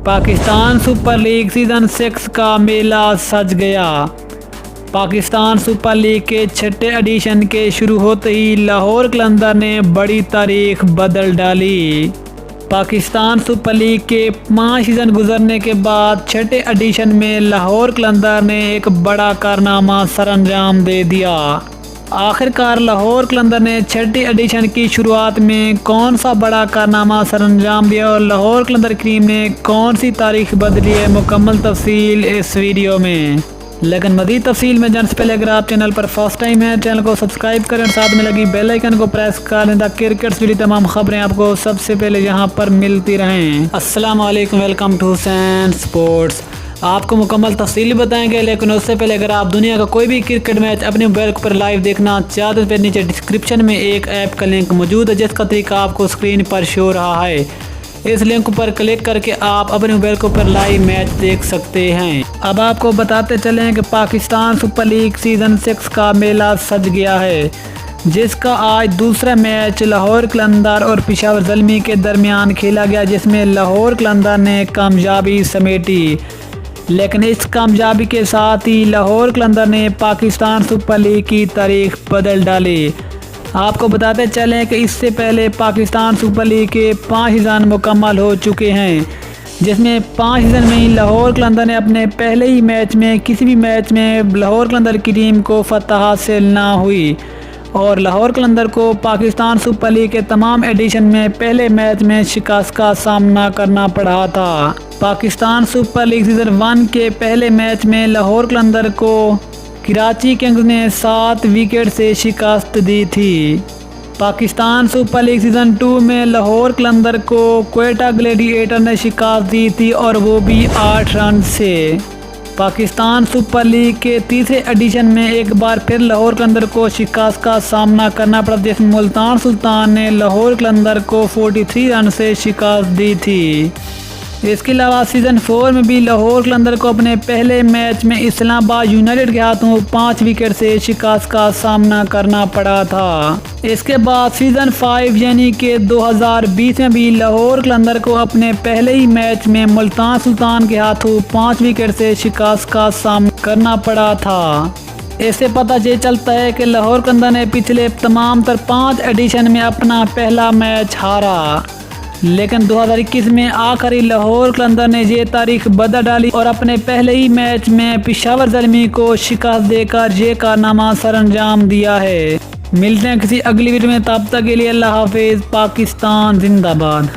Pakistan super league season 6 का मेला सज गया। पाकिस्तान सुपर लीग के छठे एडिशन के शुरू होते ही लाहौर कलंदर ने बड़ी तारीख बदल डाली। पाकिस्तान सुपर लीग के 5 सीज़न गुजरने के बाद छठे एडिशन में लाहौर कलंदर ने एक बड़ा कारनामा सरअंजाम दे दिया। आखिरकार लाहौर कलंदर ने छठी एडिशन की शुरुआत में कौन सा बड़ा कारनामा सरअंजाम दिया और लाहौर कलंदर टीम ने कौन सी तारीख बदली है, मुकम्मल तफसील इस वीडियो में। लेकिन मज़ीद तफसील में जानने से पहले अगर आप चैनल पर फर्स्ट टाइम है, चैनल को सब्सक्राइब करें और साथ में लगी बेल आइकन को प्रेस कर लें ताकि क्रिकेट से जुड़ी तमाम खबरें आपको सबसे पहले यहाँ पर मिलती रहें। अस्सलाम वालेकुम, वेलकम टू हुसैन स्पोर्ट्स। आपको मुकम्मल तफसील बताएंगे, लेकिन उससे पहले अगर आप दुनिया का कोई भी क्रिकेट मैच अपने मोबाइल पर लाइव देखना चाहते हैं तो नीचे डिस्क्रिप्शन में एक ऐप का लिंक मौजूद है जिसका तरीका आपको स्क्रीन पर शो रहा है। इस लिंक पर क्लिक करके आप अपने मोबाइल पर लाइव मैच देख सकते हैं। अब आपको बताते चलें कि पाकिस्तान सुपर लीग सीज़न 6 का मेला सज गया है, जिसका आज दूसरा मैच लाहौर कलंदर और पेशावर ज़ल्मी के दरमियान खेला गया, जिसमें लाहौर कलंदर ने कामयाबी समेटी। लेकिन इस कामयाबी के साथ ही लाहौर कलंदर ने पाकिस्तान सुपर लीग की तारीख बदल डाली। आपको बताते चलें कि इससे पहले पाकिस्तान सुपर लीग के 5 सीज़न मुकम्मल हो चुके हैं, जिसमें 5 सीज़न में ही लाहौर कलंदर ने अपने पहले ही मैच में किसी भी मैच में लाहौर कलंदर की टीम को फतह हासिल ना हुई और लाहौर कलंदर को पाकिस्तान सुपर लीग के तमाम एडिशन में पहले मैच में शिकस्त का सामना करना पड़ा था। पाकिस्तान सुपर लीग सीज़न 1 के पहले मैच में लाहौर कलंदर को कराची किंग्स ने 7 विकेट से शिकस्त दी थी। पाकिस्तान सुपर लीग सीज़न 2 में लाहौर कलंदर को क्वेटा ग्लैडिएटर ने शिकस्त दी थी और वो भी 8 रन से। पाकिस्तान सुपर लीग के तीसरे एडिशन में एक बार फिर लाहौर कलंदर को शिकस्त का सामना करना पड़ा, जिसमें मुल्तान सुल्तान ने लाहौर कलंदर को 43 रन से शिकस्त दी थी। इसके अलावा सीज़न 4 में भी लाहौर कलंदर को अपने पहले मैच में इस्लामाबाद यूनाइटेड के हाथों 5 विकेट से शिकस्त का सामना करना पड़ा था। इसके बाद सीज़न 5 यानी कि 2020 में भी लाहौर कलंदर को अपने पहले ही मैच में मुल्तान सुल्तान के हाथों 5 विकेट से शिकस्त का सामना करना पड़ा था। इससे पता ये चलता है कि लाहौर कलंदर ने पिछले तमाम 5 एडिशन में अपना पहला मैच हारा, लेकिन 2021 में आखिरी लाहौर कलंदर ने ये तारीख बदल डाली और अपने पहले ही मैच में पेशावर ज़ल्मी को शिकस्त देकर ये कारनामा सरअंजाम दिया है। मिलते हैं किसी अगली वीडियो में, तब तक के लिए अल्लाह हाफिज़। पाकिस्तान जिंदाबाद।